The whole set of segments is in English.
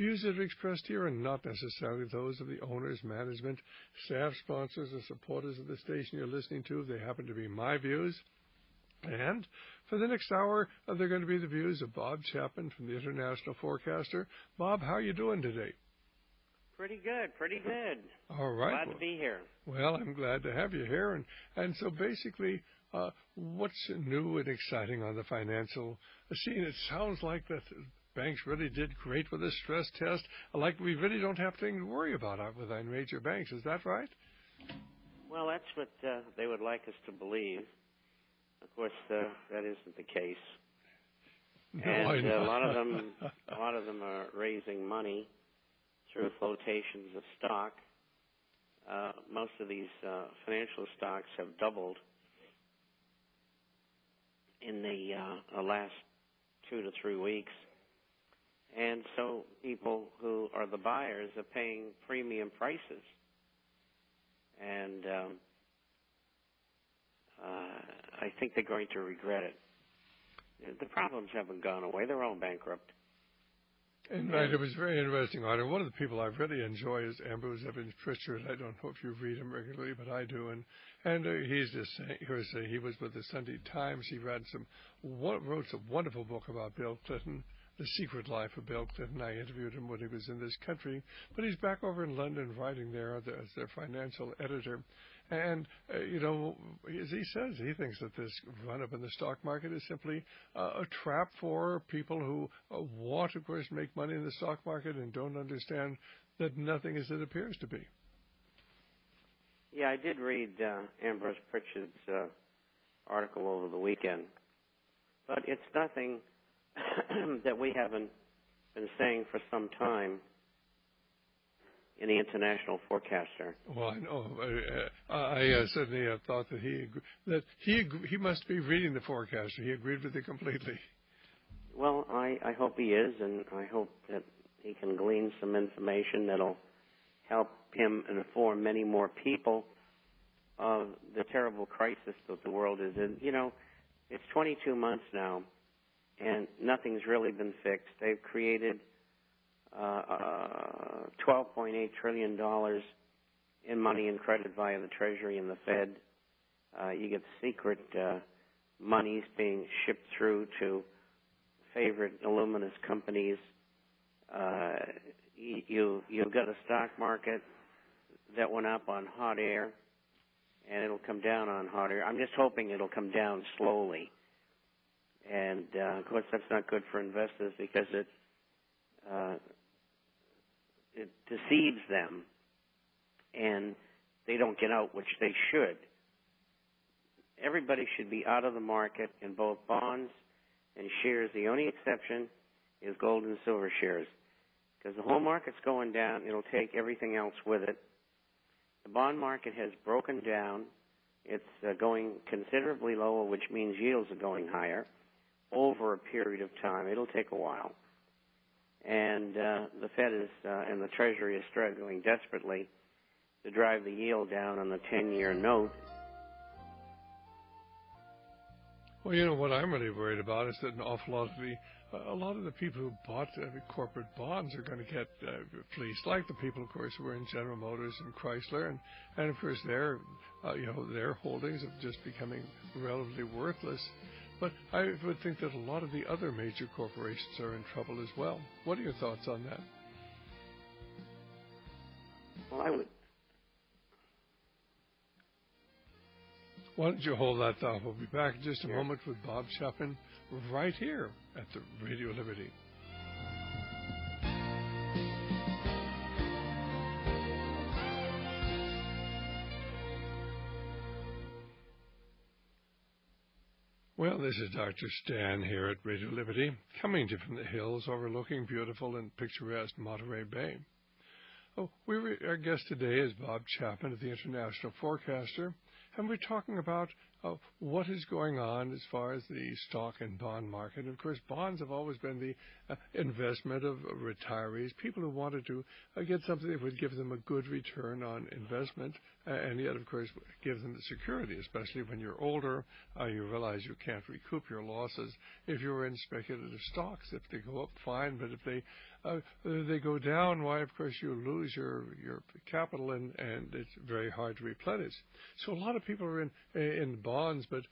views that are expressed here are not necessarily those of the owners, management, staff, sponsors, or supporters of the station you're listening to. They happen to be my views. And for the next hour, they're going to be the views of Bob Chapman from the International Forecaster. Bob, how are you doing today? Pretty good, pretty good. All right. Glad to be here. Well, I'm glad to have you here. And so basically, what's new and exciting on the financial scene? It sounds like that banks really did great with this stress test. Like we really don't have things to worry about with our major banks. Is that right? Well, that's what they would like us to believe. Of course, that isn't the case. No, and I know. a lot of them are raising money through flotations of stock. Most of these financial stocks have doubled in the last 2 to 3 weeks. And so people who are the buyers are paying premium prices. And I think they're going to regret it. The problems haven't gone away. They're all bankrupt. And right, it was very interesting, Arthur. One of the people I really enjoy is Ambrose Evans Pritchard. I don't know if you read him regularly, but I do. And he's just saying, he was with the Sunday Times. He wrote a wonderful book about Bill Clinton, The Secret Life of Bill Clinton. I interviewed him when he was in this country, but he's back over in London writing there as their financial editor. And, as he says, he thinks that this run-up in the stock market is simply a trap for people who want, of course, to make money in the stock market and don't understand that nothing is as it appears to be. Yeah, I did read Ambrose Pritchard's article over the weekend, but it's nothing that we haven't been saying for some time in the International Forecaster. Well, I know. I certainly have thought that he must be reading the Forecaster. He agreed with it completely. Well, I hope he is, and I hope that he can glean some information that'll help him inform many more people of the terrible crisis that the world is in. It's 22 months now, and nothing's really been fixed. They've created $12.8 trillion in money and credit via the Treasury and the Fed. You get secret monies being shipped through to favorite illuminous companies. You've got a stock market that went up on hot air, and it'll come down on hot air. I'm just hoping it'll come down slowly. And, of course, that's not good for investors because it deceives them, and they don't get out, which they should. Everybody should be out of the market in both bonds and shares. The only exception is gold and silver shares. Because the whole market's going down, it'll take everything else with it. The bond market has broken down. It's going considerably lower, which means yields are going higher over a period of time. It'll take a while. And the Fed and the Treasury is struggling desperately to drive the yield down on the 10-year note. Well, what I'm really worried about is that an awful lot of the people who bought corporate bonds are going to get fleeced, like the people, of course, who were in General Motors and Chrysler, and of course their holdings are just becoming relatively worthless. But I would think that a lot of the other major corporations are in trouble as well. What are your thoughts on that? Well, I would. Why don't you hold that thought? We'll be back in just a Sure. moment with Bob Chapman right here at the Radio Liberty. Well, this is Dr. Stan here at Radio Liberty, coming to you from the hills overlooking beautiful and picturesque Monterey Bay. Our guest today is Bob Chapman of the International Forecaster, and we're talking about what is going on as far as the stock and bond market. Of course, bonds have always been the investment of retirees, people who wanted to get something that would give them a good return on investment, and yet, of course, give them the security, especially when you're older. You realize you can't recoup your losses if you're in speculative stocks. If they go up, fine, but if they they go down, why, of course, you lose your capital, and it's very hard to replenish. So a lot of people are in bonds, but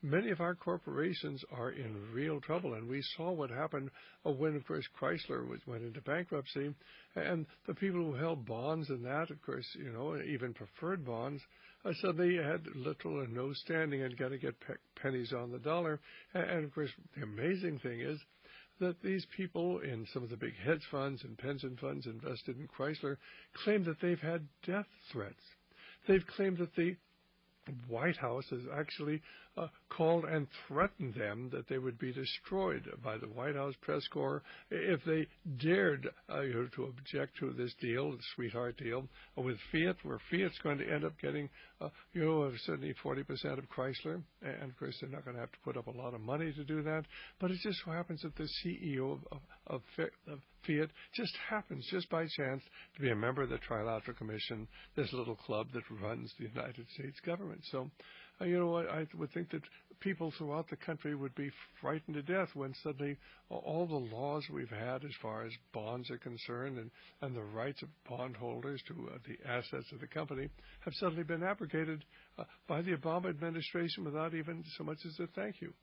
many of our corporations are in real trouble, and we saw what happened when, of course, Chrysler went into bankruptcy, and the people who held bonds and that, of course, even preferred bonds, suddenly had little or no standing and got to get pennies on the dollar. And, of course, the amazing thing is that these people in some of the big hedge funds and pension funds invested in Chrysler claim that they've had death threats. They've claimed that the White House has actually called and threatened them that they would be destroyed by the White House press corps if they dared to object to this deal, the sweetheart deal, with Fiat, where Fiat's going to end up getting, certainly 40% of Chrysler. And, of course, they're not going to have to put up a lot of money to do that. But it just so happens that the CEO of Fiat just happens, just by chance, to be a member of the Trilateral Commission, this little club that runs the United States government. So, I would think that people throughout the country would be frightened to death when suddenly all the laws we've had as far as bonds are concerned and the rights of bondholders to the assets of the company have suddenly been abrogated by the Obama administration without even so much as a thank you.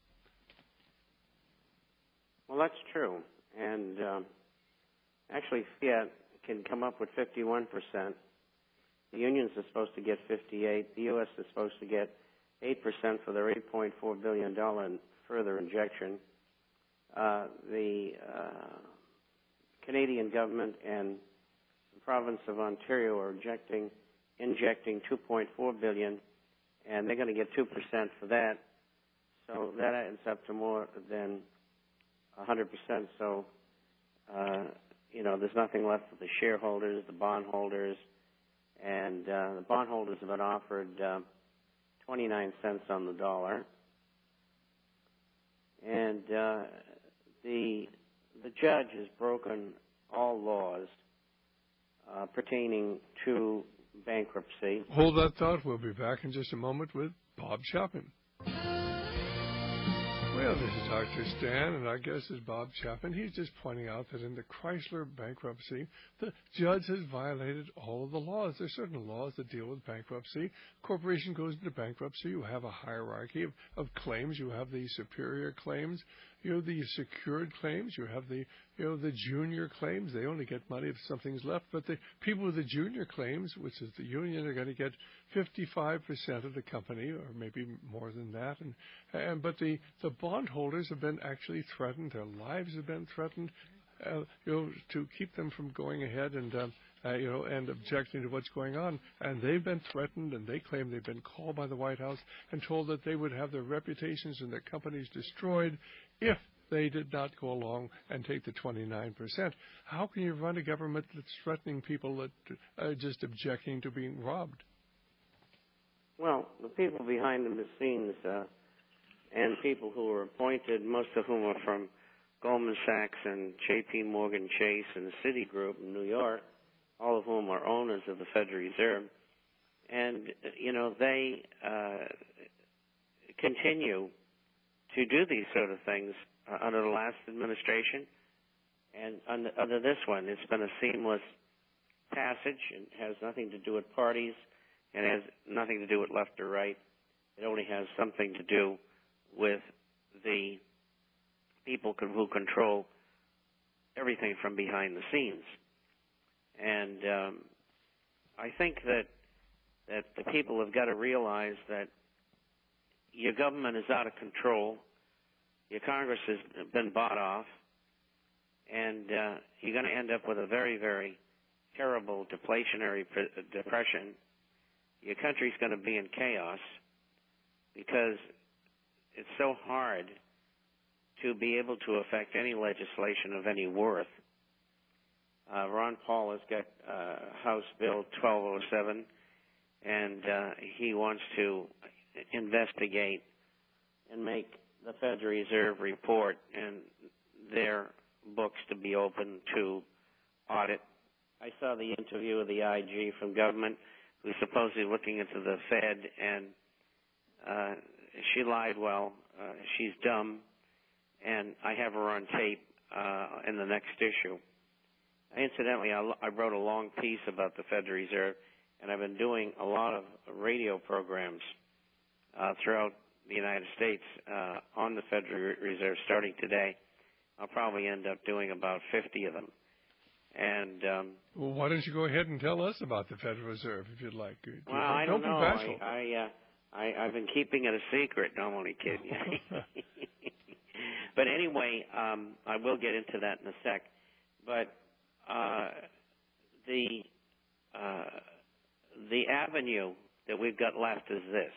Well, that's true. And actually, Fiat can come up with 51%. The unions are supposed to get 58%. The U.S. is supposed to get 8% for their $8.4 billion further injection. The Canadian government and the province of Ontario are injecting $2.4 billion, and they're going to get 2% for that. So that adds up to more than 100%. So, there's nothing left for the shareholders, the bondholders, and the bondholders have been offered 29 cents on the dollar. And the judge has broken all laws pertaining to bankruptcy. Hold that thought. We'll be back in just a moment with Bob Chapman. Well, this is Dr. Stan, and our guest is Bob Chapman. He's just pointing out that in the Chrysler bankruptcy, the judge has violated all of the laws. There are certain laws that deal with bankruptcy. Corporation goes into bankruptcy. You have a hierarchy of claims. You have the superior claims. You have the secured claims. You have the junior claims. They only get money if something's left. But the people with the junior claims, which is the union, are going to get 55% of the company, or maybe more than that. But the bondholders have been actually threatened. Their lives have been threatened, to keep them from going ahead and objecting to what's going on. And they've been threatened, and they claim they've been called by the White House and told that they would have their reputations and their companies destroyed if they did not go along and take the 29%. How can you run a government that's threatening people that are just objecting to being robbed? Well, the people behind the scenes and people who were appointed, most of whom are from Goldman Sachs and J.P. Morgan Chase and Citigroup in New York, all of whom are owners of the Federal Reserve. And, they continue to do these sort of things under the last administration. And under this one, it's been a seamless passage. It has nothing to do with parties. It has nothing to do with left or right. It only has something to do with the people who control everything from behind the scenes. And I think that the people have got to realize that your government is out of control, your Congress has been bought off, and you're going to end up with a very, very terrible deflationary depression. Your country's going to be in chaos because it's so hard to be able to affect any legislation of any worth. Ron Paul has got House Bill 1207, and he wants to investigate and make the Federal Reserve report and their books to be open to audit. I saw the interview of the IG from government who's supposedly looking into the Fed, and she lied well. She's dumb, and I have her on tape in the next issue. Incidentally, I wrote a long piece about the Federal Reserve, and I've been doing a lot of radio programs throughout the United States on the Federal Reserve starting today. I'll probably end up doing about 50 of them. And well, why don't you go ahead and tell us about the Federal Reserve if you'd like? Well, I don't know. I've been keeping it a secret. No, I'm only kidding. But anyway, I will get into that in a sec. But the avenue that we've got left is this.